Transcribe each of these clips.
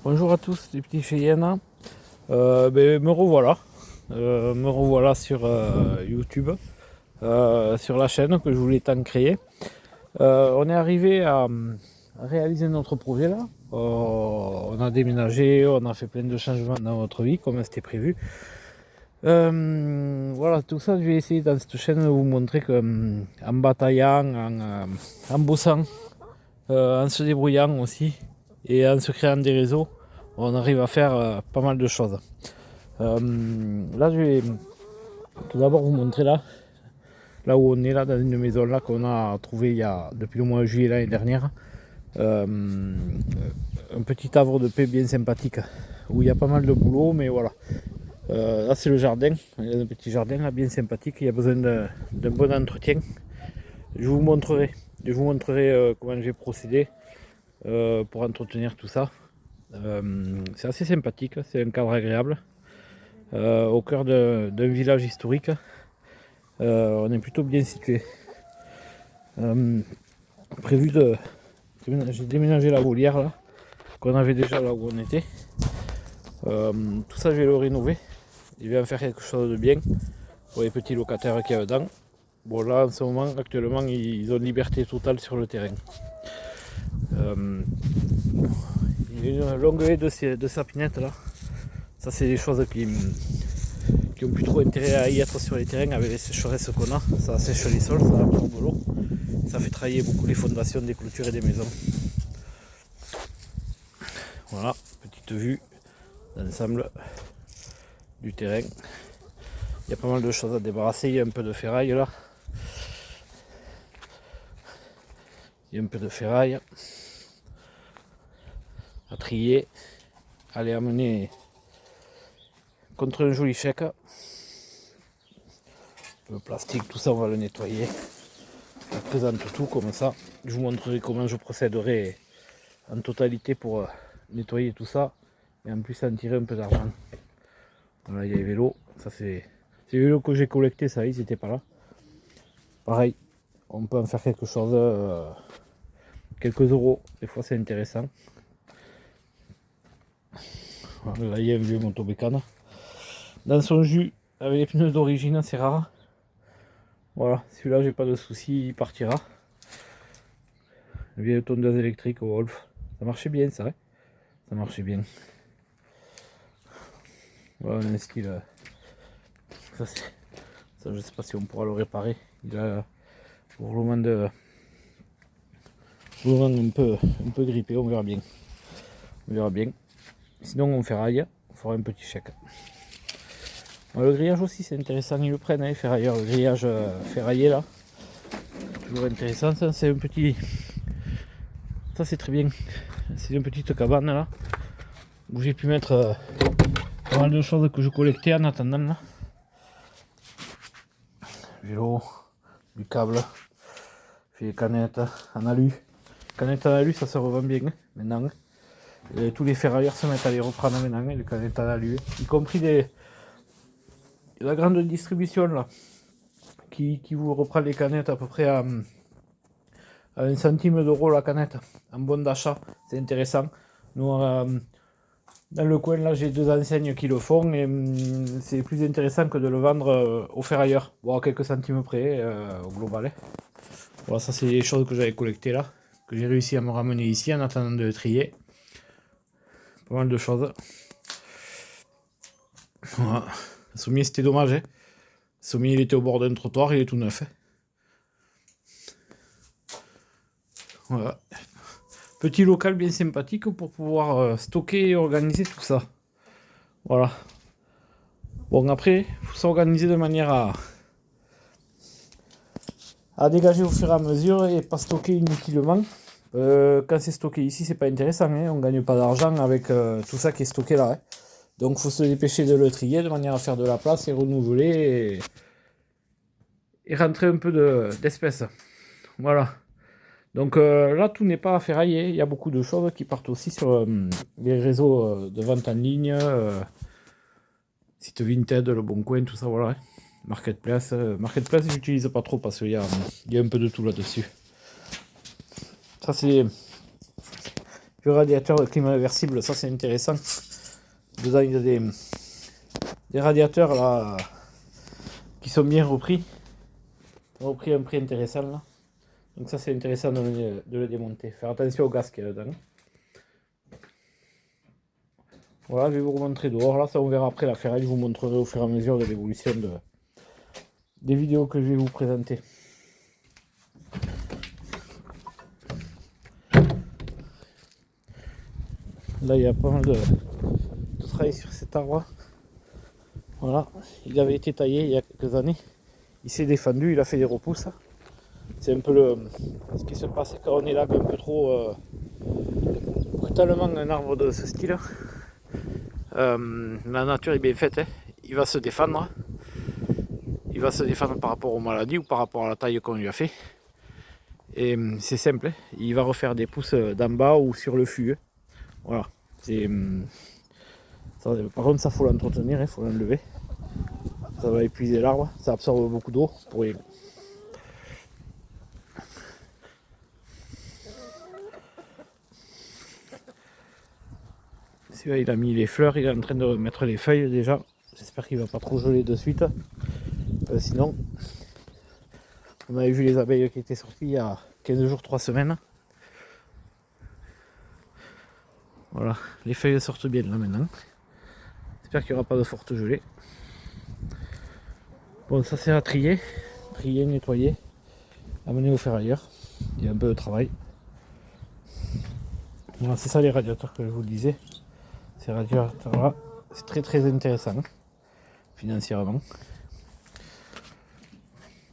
Bonjour à tous les petits Cheyennes. Me revoilà. Me revoilà sur YouTube, sur la chaîne que je voulais tant créer. On est arrivé à réaliser notre projet là. On a déménagé, on a fait plein de changements dans notre vie comme c'était prévu. Voilà, tout ça je vais essayer dans cette chaîne de vous montrer que en bataillant, en bossant, en se débrouillant aussi et en se créant des réseaux, on arrive à faire pas mal de choses. Là, je vais tout d'abord vous montrer là où on est, là, dans une maison là qu'on a trouvée depuis le mois de juillet l'année dernière. Un petit havre de paix bien sympathique où il y a pas mal de boulot, mais voilà. Là, c'est le jardin, il y a un petit jardin là, bien sympathique, il y a besoin d'un bon entretien. Je vous montrerai comment j'ai procédé pour entretenir tout ça. C'est assez sympathique, c'est un cadre agréable. Au cœur d'un village historique. On est plutôt bien situé. Prévu de. J'ai déménagé la volière là, qu'on avait déjà là où on était. Tout ça, je vais le rénover. Je vais en faire quelque chose de bien pour les petits locataires qu'il y a dedans. Bon, là en ce moment, actuellement, ils ont liberté totale sur le terrain. Il y a une longue haie de sapinettes là. Ça, c'est des choses qui ont plus trop intérêt à y être sur les terrains avec les sécheresses qu'on a. Ça sèche les sols, ça absorbe l'eau. Ça fait travailler beaucoup les fondations des clôtures et des maisons. Voilà, petite vue d'ensemble du terrain. Il y a pas mal de choses à débarrasser. Il y a un peu de ferraille là. Il y a un peu de ferraille à trier. Aller amener contre un joli chèque. Le plastique, tout ça, on va le nettoyer. Je présente tout comme ça. Je vous montrerai comment je procéderai en totalité pour nettoyer tout ça et en plus en tirer un peu d'argent. Voilà, il y a les vélos. Ça, c'est les vélos que j'ai collectés, ça, ils étaient pas là. Pareil, on peut en faire quelque chose, quelques euros. Des fois, c'est intéressant. Voilà, là, il y a un vieux motobécane. Dans son jus, avec les pneus d'origine, c'est rare. Voilà, celui-là, j'ai pas de soucis, il partira. Le vieux tondeuse électrique au Wolf. Ça marchait bien, ça. Hein, ça marchait bien. Voilà, un style. Ça, je sais pas si on pourra le réparer. Il a roulement un peu grippé, on verra bien. On verra bien. Sinon, on ferraille, on fera un petit chèque. Le grillage aussi, c'est intéressant, ils le prennent, hein, ferrailleurs. Le grillage ferraillé là, toujours intéressant. Ça, c'est un petit. Ça, c'est très bien. C'est une petite cabane là où j'ai pu mettre pas mal de choses que je collectais en attendant là. Vélo, du câble, puis les canettes en alu. Canettes en alu, ça se revend bien hein, maintenant. Et tous les ferrailleurs se mettent à les reprendre maintenant, les canettes en alu, y compris la grande distribution là, qui vous reprend les canettes à peu près à 1 centime d'euro la canette, en bon d'achat, c'est intéressant. Nous, dans le coin là, j'ai 2 enseignes qui le font et c'est plus intéressant que de le vendre aux ferrailleurs, bon, à quelques centimes près au global. Hein. Voilà, ça c'est les choses que j'avais collectées là, que j'ai réussi à me ramener ici en attendant de le trier. Pas mal de choses. Voilà. Le sommier c'était dommage. Hein. Le sommier il était au bord d'un trottoir, il est tout neuf. Hein. Voilà. Petit local bien sympathique pour pouvoir stocker et organiser tout ça. Voilà. Bon, après, il faut s'organiser de manière à dégager au fur et à mesure et pas stocker inutilement. Quand c'est stocké ici, c'est pas intéressant. Hein. On gagne pas d'argent avec tout ça qui est stocké là. Hein. Donc, il faut se dépêcher de le trier de manière à faire de la place et renouveler et rentrer un peu d'espèces. Voilà. Donc là, tout n'est pas ferraillé. Il y a beaucoup de choses qui partent aussi sur les réseaux de vente en ligne, site Vinted, Le Bon Coin, tout ça, voilà. Marketplace. Marketplace, j'utilise pas trop parce qu'il y a un peu de tout là-dessus. Ça, c'est Puis radiateur de climat réversible, ça c'est intéressant. Dedans il y a des radiateurs là qui sont bien repris. Ils ont repris un prix intéressant là. Donc ça c'est intéressant de le démonter. Faire attention au gaz qu'il y a dedans. Voilà, je vais vous remontrer dehors. Là, ça on verra après la ferraille. Je vous montrerai au fur et à mesure de l'évolution des vidéos que je vais vous présenter. Là, il y a pas mal de travail sur cet arbre. Voilà, il avait été taillé il y a quelques années. Il s'est défendu, il a fait des repousses. C'est un peu ce qui se passe quand on élague un peu trop brutalement un arbre de ce style. La nature est bien faite, hein. Il va se défendre. Il va se défendre par rapport aux maladies ou par rapport à la taille qu'on lui a fait. Et c'est simple, hein. Il va refaire des pousses d'en bas ou sur le fût. Voilà. Par contre, ça faut l'entretenir, il faut l'enlever. Ça va épuiser l'arbre, ça absorbe beaucoup d'eau pour rien. Celui-là, il a mis les fleurs, il est en train de mettre les feuilles déjà. J'espère qu'il ne va pas trop geler de suite. Sinon, on avait vu les abeilles qui étaient sorties il y a 15 jours, 3 semaines. Voilà, les feuilles sortent bien là maintenant. J'espère qu'il n'y aura pas de forte gelée. Bon, ça c'est à trier, nettoyer, amener au ferrailleur. Il y a un peu de travail. Voilà, c'est ça les radiateurs que je vous le disais. Ces radiateurs là, c'est très très intéressant financièrement.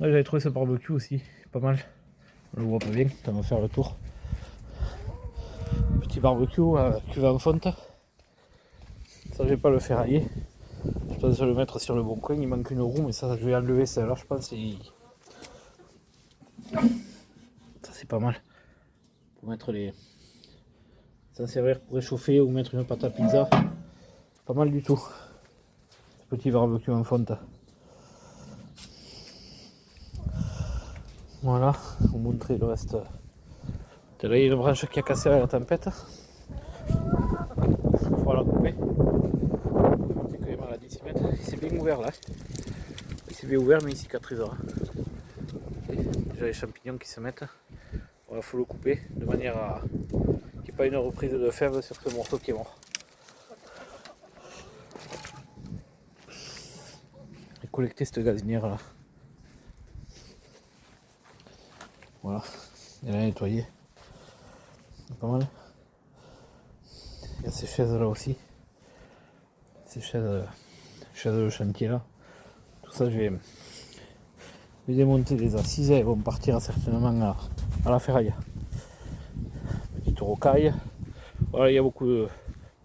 Là, j'avais trouvé ce barbecue aussi, pas mal. On le voit pas bien, on va faire le tour. Petit barbecue à cuve en fonte. Ça, je vais pas le ferrailler. Je pense le mettre sur le bon coin. Il manque une roue, mais ça, je vais enlever celle-là. Je pense que ça, c'est pas mal. Pour mettre les. S'en servir pour réchauffer ou mettre une pâte à pizza. Pas mal du tout. Ce petit barbecue en fonte. Voilà, vous montrer le reste. Là, il y a une branche qui a cassé à la tempête. Il faut la couper. C'est quand même à la 10 mètres. Il s'est bien ouvert là. Il s'est bien ouvert, mais il cicatrisera. Déjà les champignons qui se mettent. Il faut le couper de manière à qu'il n'y ait pas une reprise de fèves sur ce morceau qui est mort. Et collecter cette gazinière là. Voilà, elle a nettoyé. Pas mal. Il y a ces chaises là aussi. Ces chaises de chantier là. Tout ça, je vais démonter les assises. Elles vont partir certainement à la ferraille. Petite rocaille. Voilà, il y a beaucoup de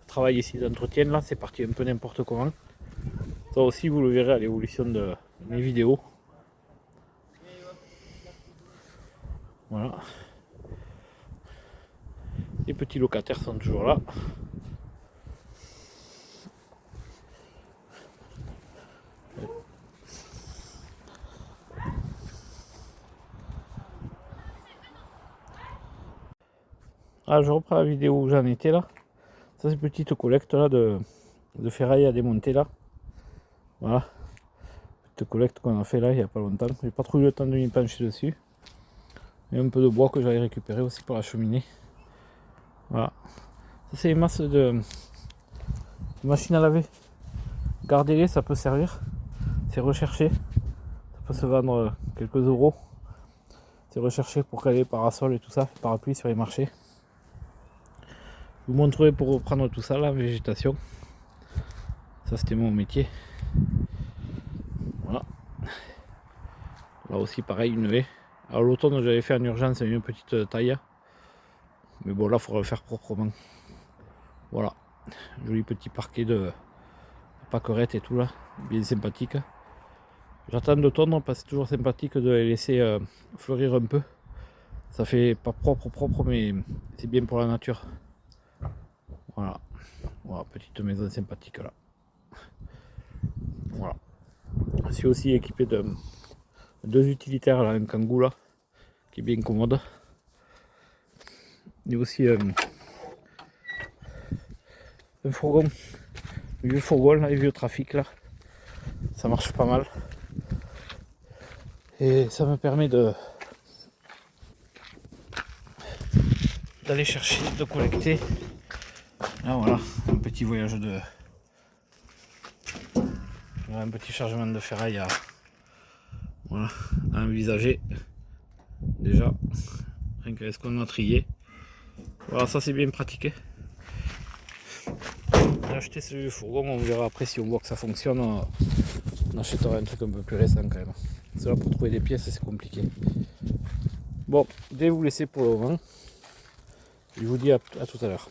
travail ici d'entretien là. C'est parti un peu n'importe comment. Ça aussi, vous le verrez à l'évolution de mes vidéos. Voilà. Les petits locataires sont toujours là. Ah, je reprends la vidéo où j'en étais là. Ça, c'est une petite collecte là de ferraille à démonter là. Voilà. Petite collecte qu'on a fait là il n'y a pas longtemps. J'ai pas trop eu le temps de m'y pencher dessus. Il y a un peu de bois que j'avais récupéré aussi pour la cheminée. Voilà. Ça, c'est une masse de machine à laver. Gardez-les, ça peut servir. C'est recherché. Ça peut se vendre quelques euros. C'est recherché pour caler parasol et tout ça, parapluie sur les marchés. Je vous montrerai pour reprendre tout ça, la végétation. Ça, c'était mon métier. Voilà. Là aussi, pareil, une haie. Alors, l'automne, j'avais fait en urgence une petite taille. Mais bon, là, il faudra le faire proprement. Voilà. Joli petit parquet de pâquerettes et tout là. Bien sympathique. J'attends de tondre parce que c'est toujours sympathique de les laisser fleurir un peu. Ça fait pas propre, mais c'est bien pour la nature. Voilà. Voilà, petite maison sympathique là. Voilà. Je suis aussi équipé de 2 utilitaires là, un Kangoo là, qui est bien commode. Il y a aussi un fourgon, un vieux fourgon, là, les vieux trafics là. Ça marche pas mal. Et ça me permet d'aller chercher, de collecter. Là voilà, un petit voyage un petit chargement de ferraille à envisager. Déjà, rien qu'avec ce qu'on a trié. Voilà, ça c'est bien pratiqué. J'ai acheté ce fourgon, on verra après si on voit que ça fonctionne. On achètera un truc un peu plus récent quand même. C'est là pour trouver des pièces, c'est compliqué. Bon, je vais vous laisser pour le moment. Je vous dis à tout à l'heure.